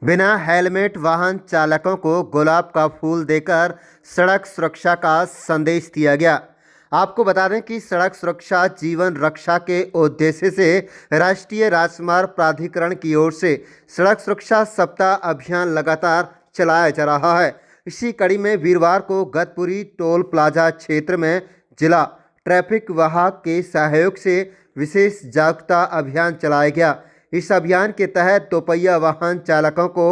बिना हेलमेट वाहन चालकों को गुलाब का फूल देकर सड़क सुरक्षा का संदेश दिया गया। आपको बता दें कि सड़क सुरक्षा जीवन रक्षा के उद्देश्य से राष्ट्रीय राजमार्ग प्राधिकरण की ओर से सड़क सुरक्षा सप्ताह अभियान लगातार चलाया जा रहा है। इसी कड़ी में वीरवार को गतपुरी टोल प्लाजा क्षेत्र में जिला ट्रैफिक विभाग के सहयोग से विशेष जागरूकता अभियान चलाया गया। इस अभियान के तहत दोपहिया वाहन चालकों को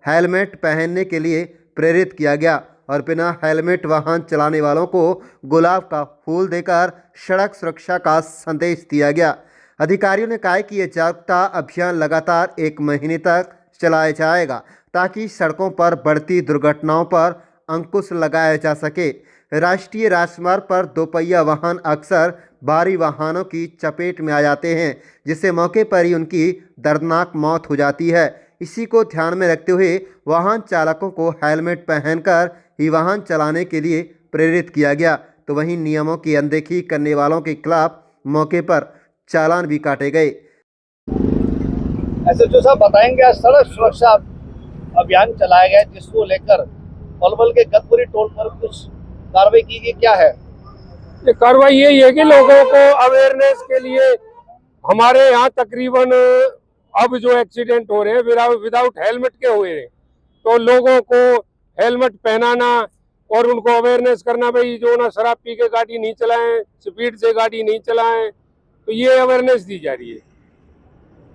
हेलमेट पहनने के लिए प्रेरित किया गया और बिना हेलमेट वाहन चलाने वालों को गुलाब का फूल देकर सड़क सुरक्षा का संदेश दिया गया। अधिकारियों ने कहा कि यह जागरूकता अभियान लगातार 1 महीने तक चलाया जाएगा ताकि सड़कों पर बढ़ती दुर्घटनाओं पर अंकुश लगाया जा सके। राष्ट्रीय राजमार्ग पर दोपहिया वाहन अक्सर भारी वाहनों की चपेट में आ जाते हैं, जिससे मौके पर ही उनकी दर्दनाक मौत हो जाती है। इसी को ध्यान में रखते हुए वाहन चालकों को हेलमेट पहनकर ही वाहन चलाने के लिए प्रेरित किया गया। तो वहीं नियमों की अनदेखी करने वालों के खिलाफ मौके पर चालान भी काटे गए। ऐसे जो साहब बताएंगे, आज सड़क सुरक्षा अभियान चलाया गया जिसको लेकर पलवल के गतपुरी टोल पर कुछ कार्रवाई की गई, क्या है ये कार्रवाई? यही है कि लोगों को अवेयरनेस के लिए हमारे यहाँ तकरीबन अब जो एक्सीडेंट हो रहे हैं विदाउट हेलमेट के हुए हैं, तो लोगों को हेलमेट पहनाना और उनको अवेयरनेस करना, भाई जो ना शराब पी के गाड़ी नहीं चलाएं, स्पीड से गाड़ी नहीं चलाएं, तो ये अवेयरनेस दी जा रही है।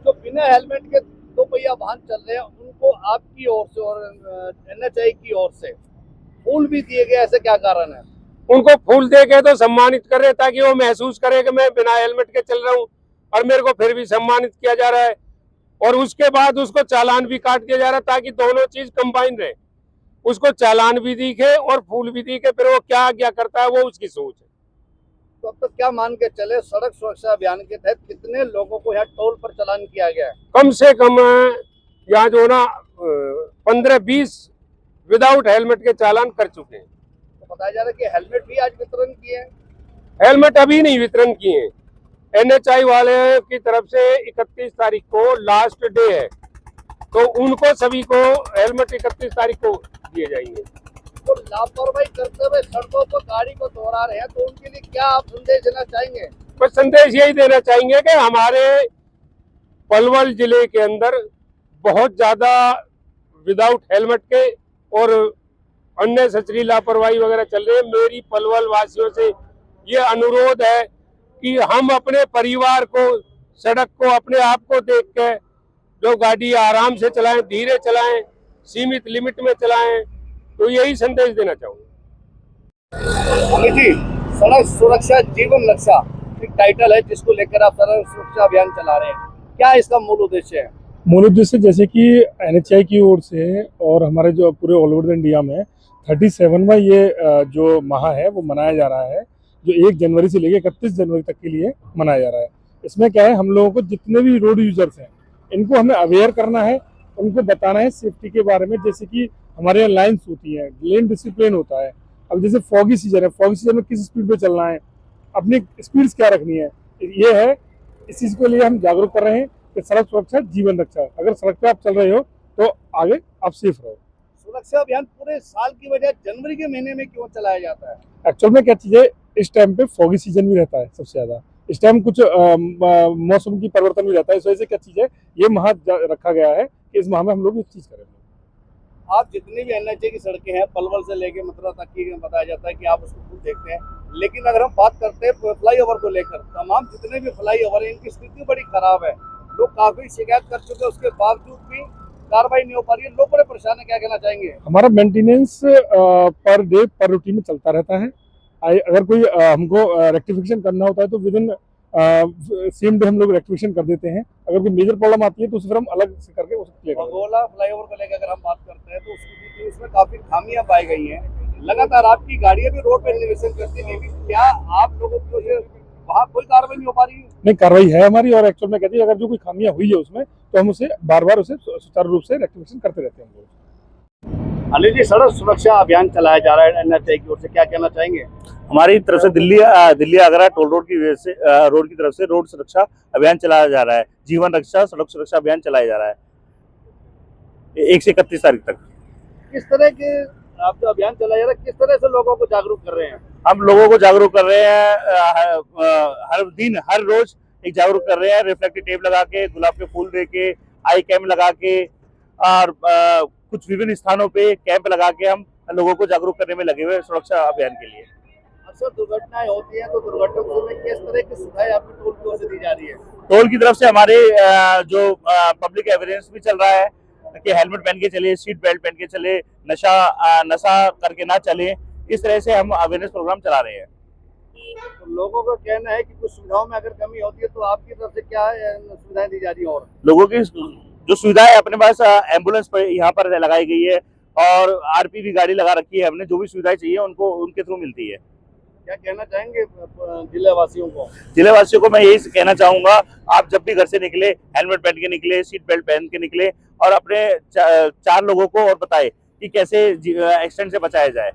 जो बिना हेलमेट के दोपहिया वाहन चल रहे हैं उनको आपकी ओर से और एनएचआई की ओर से फूल भी दिए गए, ऐसे क्या कारण है? उनको फूल दे के तो सम्मानित कर रहे ताकि वो महसूस करे कि मैं बिना हेलमेट के चल रहा हूँ और मेरे को फिर भी सम्मानित किया जा रहा है, और उसके बाद उसको चालान भी काट दिया जा रहा है ताकि दोनों चीज कंबाइन रहे। उसको चालान भी दिखे और फूल भी दिखे, फिर वो क्या करता है वो उसकी सोच है। तो अब तक क्या मान के चले, सड़क सुरक्षा अभियान के तहत कितने लोगों को यहाँ टोल पर चालान किया गया है? कम से कम यहाँ जो ना 15-20 विदाउट हेलमेट के चालान कर चुके हैं। तो बताया जा रहा है कि हेलमेट भी आज वितरण किए हैं। हेलमेट अभी नहीं वितरण किए हैं, एनएचआई वाले की तरफ से 31 तारीख को लास्ट डे है, तो उनको सभी को हेलमेट 31 तारीख को दिए जाएंगे। तो लापरवाही करते हुए सड़कों पर गाड़ी को दोहरा रहे हैं, तो उनके लिए क्या आप संदेश देना चाहेंगे? बस संदेश यही देना चाहेंगे कि हमारे पलवल जिले के अंदर बहुत ज्यादा विदाउट हेलमेट के और अन्य सचरी लापरवाही वगैरह चल रही है। मेरी पलवल वासियों से ये अनुरोध है कि हम अपने परिवार को, सड़क को, अपने आप को देख के जो गाड़ी आराम से चलाएं, धीरे चलाएं, सीमित लिमिट में चलाएं, तो यही संदेश देना चाहूंगा। अमित जी, सड़क सुरक्षा जीवन रक्षा एक टाइटल है जिसको लेकर आप सड़क सुरक्षा अभियान चला रहे हैं, क्या इसका मूल उद्देश्य है? मूल उद्देश्य जैसे कि एनएचआई की ओर से और हमारे जो पूरे ऑल ओवर इंडिया में 37वां ये जो माह है वो मनाया जा रहा है, जो 1 जनवरी से लेकर 31 जनवरी तक के लिए मनाया जा रहा है। इसमें क्या है, हम लोगों को जितने भी रोड यूजर्स हैं इनको हमें अवेयर करना है, उनको बताना है सेफ्टी के बारे में। जैसे कि हमारे यहाँ लाइन्स होती हैं, लेन डिसिप्लिन होता है। अब जैसे फॉगी सीजन है, फॉगी सीजन में किस स्पीड पे चलना है, अपनी स्पीड्स क्या रखनी है, ये है। इस चीज़ के लिए हम जागरूक कर रहे हैं कि सड़क सुरक्षा जीवन रक्षा है। अगर सड़क पे आप चल रहे हो तो आगे आप सेफ रहो। सुरक्षा अभियान पूरे साल की बजाय जनवरी के महीने में क्यों चलाया जाता है? एक्चुअल में क्या चीज़ है, इस टाइम पे फॉगी सीजन भी रहता है सबसे ज़्यादा। इस टाइम कुछ मौसम की परिवर्तन भी रहता है, इस वजह से क्या चीज़ है, ये माह रखा गया है कि इस माह में हम लोग ये चीज़ करेंगे। आप जितनी भी एनएचए की सड़कें हैं पलवल से लेके मथुरा तक की बताया जाता है कि आप उसको खुद देखते हैं, लेकिन अगर हम बात करते हैं फ्लाईओवर को लेकर, तमाम जितने भी फ्लाईओवर हैं इनकी स्थिति बड़ी खराब है। लोग काफी शिकायत कर चुके हैं, उसके बावजूद भी कार्रवाई नहीं हो पा रही है, लोग बड़े परेशान है। क्या कहना चाहेंगे? हमारा मेंटेनेंस पर डे पर रूटीन में चलता रहता है। अगर कोई हमको रेक्टिफिकेशन करना होता है तो विद इन सेम डे हम लोग रेक्टिफिकेशन कर देते हैं। अगर कोई मेजर प्रॉब्लम आती है तो उसे फिर हम अलग से करके उसे क्लियर करते हैं। बगोला फ्लाईओवर को लेकर अगर हम बात करते हैं तो उसमें काफी खामियां पाई गई हैं। लगातार आपकी गाड़ियां भी रोड पर निवेशन करती नहीं, क्या आप लोगों की वहाँ कोई कार्रवाई नहीं हो पा रही है? नहीं, कार्रवाई है हमारी, और एक्चुअल में कहती है अगर जो कोई खामियां हुई है उसमें तो हम उसे बार उसे सुचारू रूप से रेक्टिफिकेशन करते रहते हैं हम लोग। अनिल जी, सड़क सुरक्षा अभियान चलाया जा रहा है एनएचआई की ओर से, क्या कहना चाहेंगे? हमारी तरफ से दिल्ली आगरा टोल रोड की वजह से रोड की तरफ से रोड सुरक्षा अभियान चलाया जा रहा है, जीवन रक्षा सड़क सुरक्षा अभियान चलाया जा रहा है। 1 से 31 तारीख तक। किस तरह के आप जो अभियान चलाया जा रहा है, किस तरह से लोगों को जागरूक कर रहे हैं? हम लोगों को जागरूक कर रहे हैं, हर दिन हर रोज एक जागरूक कर रहे हैं, रिफ्लेक्टिव टेप लगा के, गुलाब के फूल दे के, आई कैम लगा के और कुछ विभिन्न स्थानों पे कैंप लगा के हम लोगों को जागरूक करने में लगे हुए हैं सुरक्षा अभियान के लिए। अक्सर दुर्घटनाएं होती हैं, तो दुर्घटनाओं के समय किस तरह की सुविधाएं आपकी टोल की ओर से दी जा रही है? टोल की तरफ से हमारे जो पब्लिक अवेयरनेस भी चल रहा है कि हेलमेट पहन के चले, सीट बेल्ट पहन के चले, नशा करके ना चले, इस तरह से हम अवेयरनेस प्रोग्राम चला रहे हैं। तो लोगों का कहना है कि कुछ सुविधाओं में अगर कमी होती है तो आपकी तरफ से क्या सुविधाएं दी जा रही है? और लोगों की जो सुविधाएं अपने पास एम्बुलेंस पर यहाँ पर लगाई गई है और आरपीवी गाड़ी लगा रखी है हमने, जो भी सुविधाएं चाहिए उनको उनके थ्रू मिलती है। क्या कहना चाहेंगे जिले वासियों को? जिले वासियों को मैं यही कहना चाहूंगा, आप जब भी घर से निकले हेलमेट पहन के निकले, सीट बेल्ट पहन के निकले और अपने 4 लोगों को और बताएं कि कैसे एक्सीडेंट से बचाया जाए।